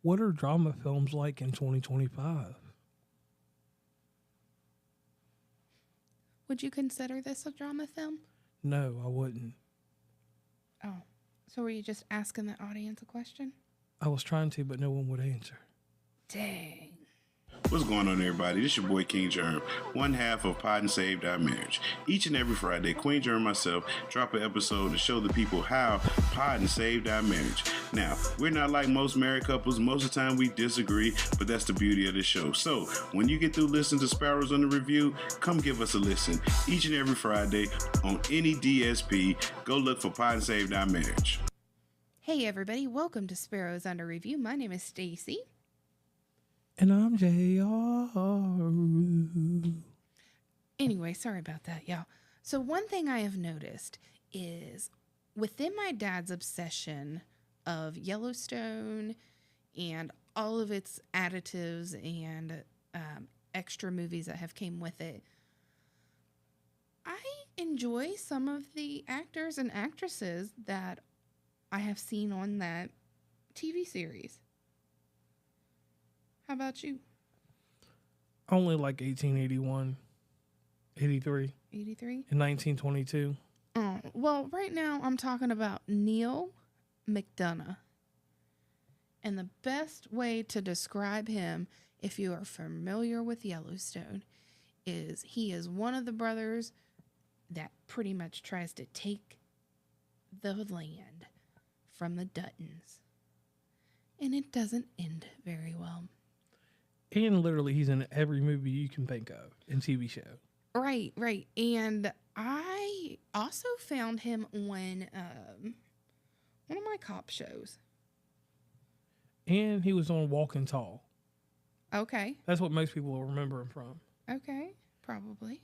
What are drama films like in 2025? Would you consider this a drama film? No, I wouldn't. Oh, so were you just asking the audience a question? I was trying to, but no one would answer. Dang. What's going on, everybody? This is your boy King Germ, one half of Pod and Saved Our Marriage. Each and every Friday, Queen Germ and myself drop an episode to show the people how Pod and Saved Our Marriage. Now, we're not like most married couples. Most of the time we disagree, but that's the beauty of the show. So, when you get through listening to Sparrows UnderReview, come give us a listen. Each and every Friday on any DSP, go look for Pod and Saved Our Marriage. Hey everybody, welcome to Sparrows UnderReview. My name is Stacey. And I'm JR. Anyway, sorry about that, y'all. So one thing I have noticed is within my dad's obsession of Yellowstone and all of its additives and extra movies that have came with it, I enjoy some of the actors and actresses that I have seen on that TV series. How about you? Only like 1881, 83, 83? and 1922. Well, right now I'm talking about Neal McDonough. And the best way to describe him, if you are familiar with Yellowstone, is he is one of the brothers that pretty much tries to take the land from the Duttons. And it doesn't end very well. And literally, he's in every movie you can think of and TV show. Right. And I also found him on one of my cop shows. And he was on Walking Tall. Okay. That's what most people will remember him from. Okay. Probably.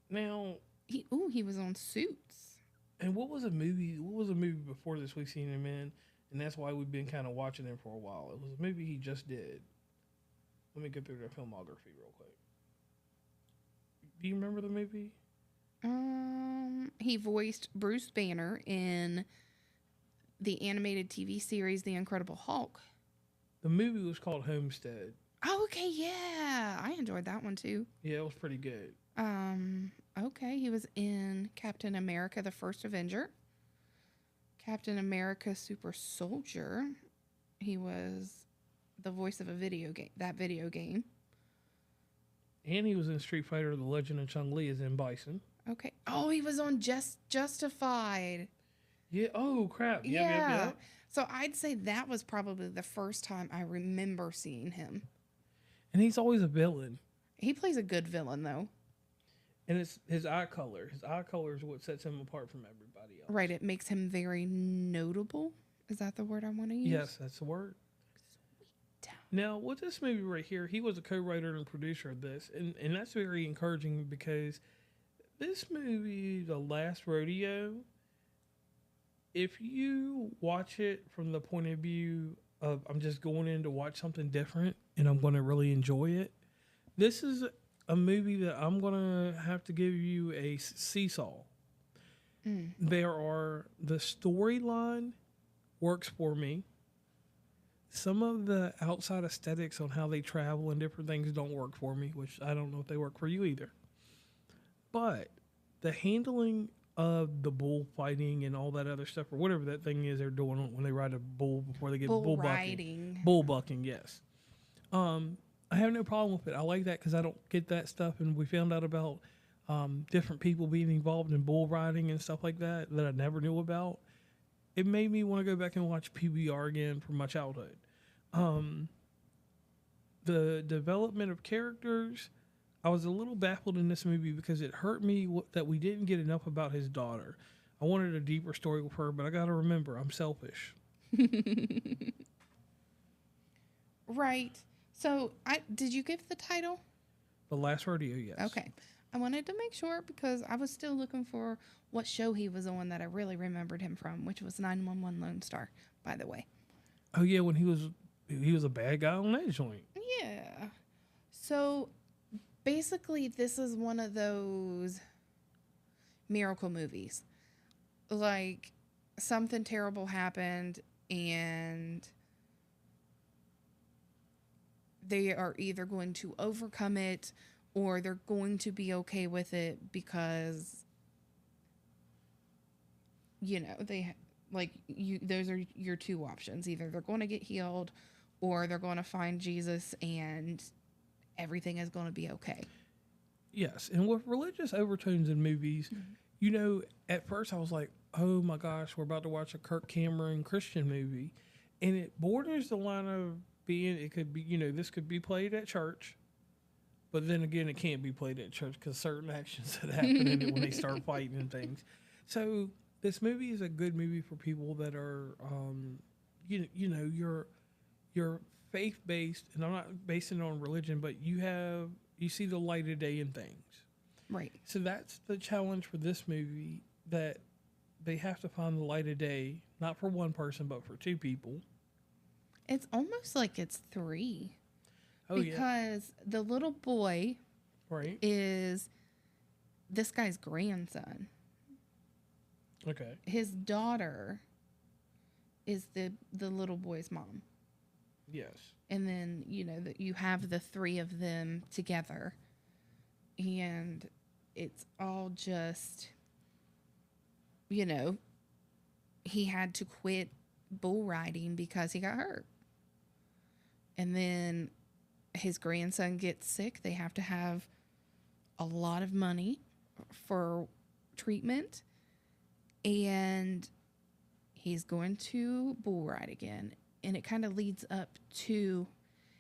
Now, He was on Suits. and what was a movie? What was a movie before this we've seen him in? And that's why we've been kind of watching him for a while. It was a movie he just did. Let me go through their filmography real quick. Do you remember the movie? He voiced Bruce Banner in the animated TV series The Incredible Hulk. The movie was called Homestead. Oh, okay, yeah. I enjoyed that one too. Yeah, it was pretty good. Okay, he was in Captain America: The First Avenger. Captain America: Super Soldier. He was the voice of a video game. And he was in Street Fighter: The Legend of Chun-Li as M. Bison. Okay. Oh, he was on Justified. Yeah. Oh, crap. Yeah. Yep. So I'd say that was probably the first time I remember seeing him. And he's always a villain. He plays a good villain, though. And it's his eye color. His eye color is what sets him apart from everybody else. Right. It makes him very notable. Is that the word I want to use? Yes, that's the word. Now, with this movie right here, he was a co-writer and producer of this. And that's very encouraging because this movie, The Last Rodeo, if you watch it from the point of view of I'm just going in to watch something different and I'm going to really enjoy it, this is a movie that I'm going to have to give you a seesaw. The storyline works for me. Some of the outside aesthetics on how they travel and different things don't work for me, which I don't know if they work for you either. But the handling of the bullfighting and all that other stuff, or whatever that thing is they're doing when they ride a bull before they get bull riding. Bull bucking, yes. I have no problem with it. I like that because I don't get that stuff. And we found out about different people being involved in bull riding and stuff like that I never knew about. It made me want to go back and watch PBR again from my childhood. The development of characters, I was a little baffled in this movie because it hurt me that we didn't get enough about his daughter. I wanted a deeper story with her, but I got to remember, I'm selfish. Right. So, did you give the title? The Last Rodeo, yes. Okay. I wanted to make sure because I was still looking for what show he was on that I really remembered him from, which was 911 Lone Star, by the way. Oh, yeah, when he was a bad guy on that joint. Yeah. So, basically, this is one of those miracle movies. Like, something terrible happened and they are either going to overcome it or they're going to be okay with it because, you know, those are your two options. Either they're going to get healed or they're going to find Jesus and everything is going to be okay. Yes, and with religious overtones in movies, you know, at first I was like, oh my gosh, we're about to watch a Kirk Cameron Christian movie. And it borders the line of being, it could be, you know, this could be played at church, but then again, it can't be played at church because certain actions that happen in it when they start fighting and things. So this movie is a good movie for people that are, you know, you're faith-based, and I'm not basing it on religion, but you see the light of day in things. Right. So that's the challenge for this movie, that they have to find the light of day, not for one person, but for two people. It's almost like it's three. Oh, because the little boy is this guy's grandson. Okay. His daughter is the little boy's mom. Yes. And then, you know, that you have the three of them together. And it's all just, you know, he had to quit bull riding because he got hurt. And then his grandson gets sick. They have to have a lot of money for treatment. And he's going to bull ride again. And it kind of leads up to,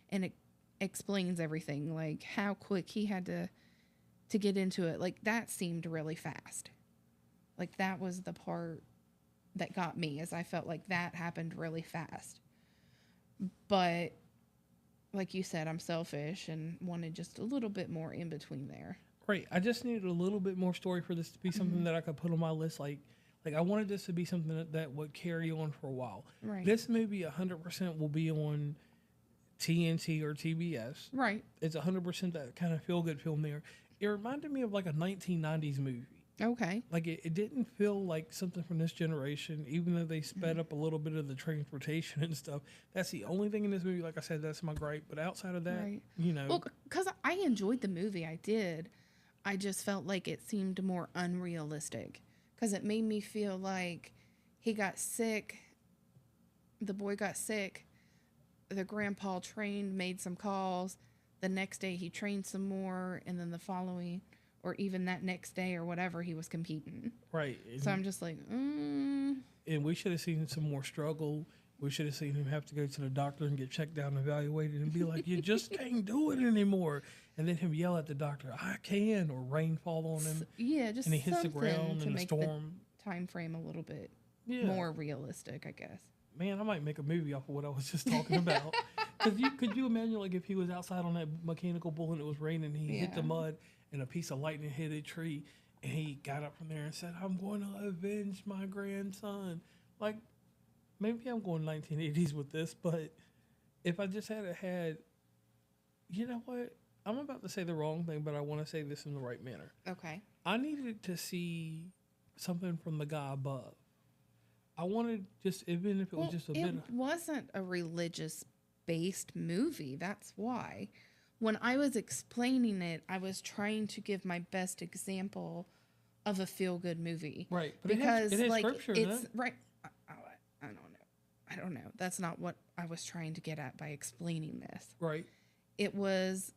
and it explains everything, like how quick he had to get into it. Like, that seemed really fast. Like, that was the part that got me, as I felt like that happened really fast. But like you said, I'm selfish and wanted just a little bit more in between there. Right. I just needed a little bit more story for this to be something that I could put on my list. Like I wanted this to be something that would carry on for a while. Right. This movie 100% will be on TNT or TBS. Right. It's 100% that kind of feel-good film there. It reminded me of like a 1990s movie. Okay. Like, it didn't feel like something from this generation, even though they sped up a little bit of the transportation and stuff. That's the only thing in this movie. Like I said, that's my gripe. But outside of that, you know. Well, because I enjoyed the movie. I did. I just felt like it seemed more unrealistic. Because it made me feel like he got sick. The boy got sick. The grandpa trained, made some calls. The next day he trained some more. And then the following, or even that next day or whatever, he was competing. Right. So I'm just like, And we should have seen some more struggle. We should have seen him have to go to the doctor and get checked out and evaluated and be like, you just can't do it anymore. And then him yell at the doctor, I can, or rain fall on him. Yeah, just and he hits the ground in a storm. The time frame a little bit more realistic, I guess. Man, I might make a movie off of what I was just talking about. Could you imagine, like, if he was outside on that mechanical bull and it was raining and he hit the mud and a piece of lightning hit a tree and he got up from there and said, I'm going to avenge my grandson. Like, maybe I'm going 1980s with this, but if I just had, you know what? I'm about to say the wrong thing, but I want to say this in the right manner. Okay. I needed to see something from the guy above. I wanted just, even if it was just a bit. It wasn't a religious-based movie. That's why. When I was explaining it, I was trying to give my best example of a feel-good movie. Right. But because it has scripture, it's right. I don't know. That's not what I was trying to get at by explaining this. Right. It was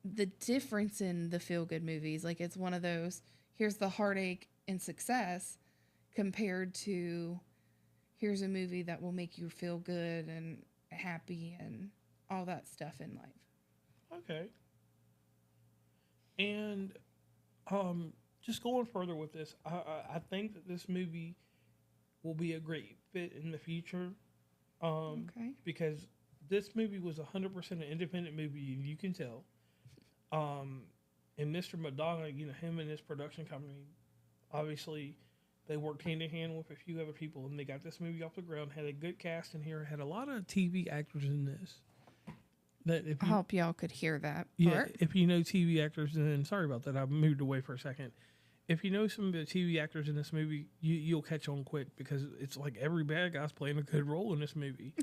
the difference in the feel-good movies. Like, it's one of those, here's the heartache and success, compared to here's a movie that will make you feel good and happy and all that stuff in life. Okay. And just going further with this, I think that this movie will be a great fit in the future. Okay. Because this movie was 100% an independent movie, and you can tell. And Mr. McDonough, you know, him and his production company, obviously, they worked hand in hand with a few other people, and they got this movie off the ground. Had a good cast in here. Had a lot of TV actors in this. That if I hope y'all could hear that part. Yeah, if you know TV actors, then sorry about that. I moved away for a second. if you know some of the TV actors in this movie, you'll catch on quick because it's like every bad guy's playing a good role in this movie.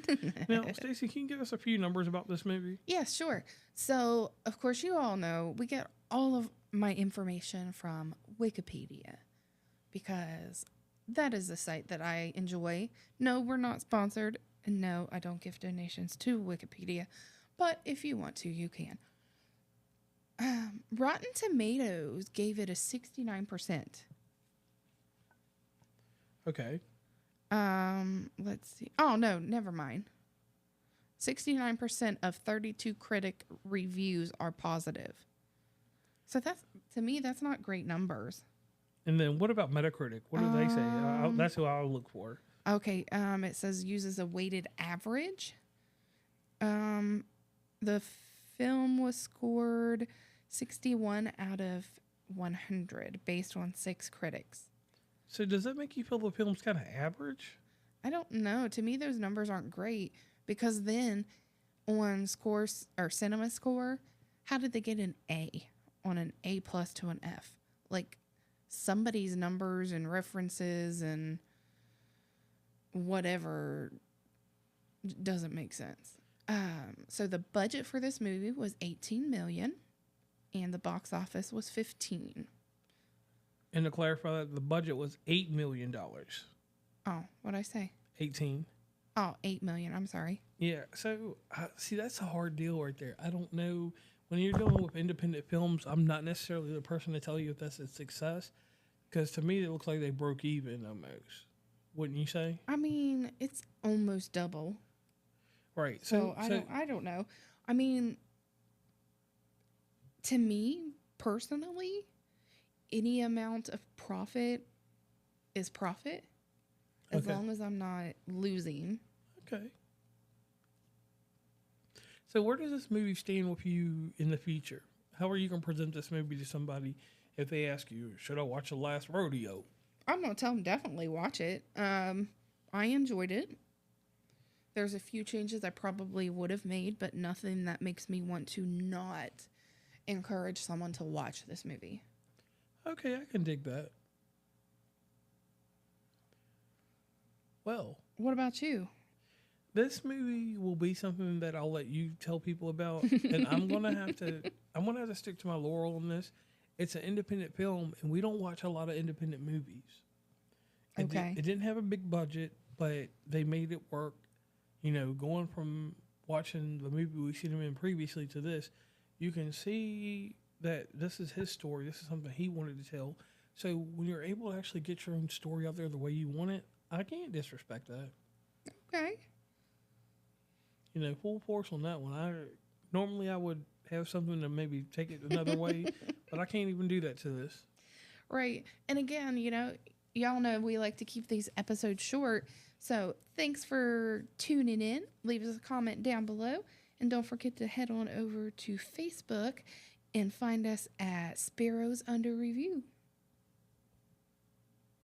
Now, Stacey, can you give us a few numbers about this movie? Yeah, sure. So, of course, you all know we get all of my information from Wikipedia because that is the site that I enjoy. No, we're not sponsored. And no, I don't give donations to Wikipedia. But if you want to, you can. Rotten Tomatoes gave it a 69%. Okay. Let's see. Oh, no, never mind. 69% of 32 critic reviews are positive. So that's, to me, that's not great numbers. And then what about Metacritic? What do they say? That's who I'll look for. Okay. It says uses a weighted average. The film was scored 61 out of 100 based on 6 critics. So does that make you feel the film's kind of average? I don't know. To me, those numbers aren't great because then on scores or cinema score, how did they get an A on an A plus to an F? Like somebody's numbers and references and whatever doesn't make sense. So the budget for this movie was $18 million and the box office was $15. And to clarify that, the budget was $8 million. Oh, what'd I say? 18. Oh, $8 million. I'm sorry. Yeah. So, see, that's a hard deal right there. I don't know. When you're dealing with independent films, I'm not necessarily the person to tell you if that's a success. Because to me, it looks like they broke even almost. Wouldn't you say? I mean, it's almost double. Right. So I don't know. I mean, to me personally, any amount of profit is profit as long as I'm not losing. Okay. So where does this movie stand with you in the future? How are you going to present this movie to somebody if they ask you, should I watch The Last Rodeo? I'm going to tell them definitely watch it. I enjoyed it. There's a few changes I probably would have made, but nothing that makes me want to not encourage someone to watch this movie. Okay, I can dig that. Well, what about you? This movie will be something that I'll let you tell people about, and I'm gonna have to stick to my laurel on this. It's an independent film, and we don't watch a lot of independent movies. It didn't have a big budget, but they made it work. You know, going from watching the movie we've seen him in previously to this, you can see that this is his story. This is something he wanted to tell. So when you're able to actually get your own story out there the way you want it, I can't disrespect that. Okay. You know, full force on that one. Normally I would have something to maybe take it another way, but I can't even do that to this. Right. And again, you know, y'all know we like to keep these episodes short. So thanks for tuning in. Leave us a comment down below. And don't forget to head on over to Facebook and find us at Sparrows UnderReview.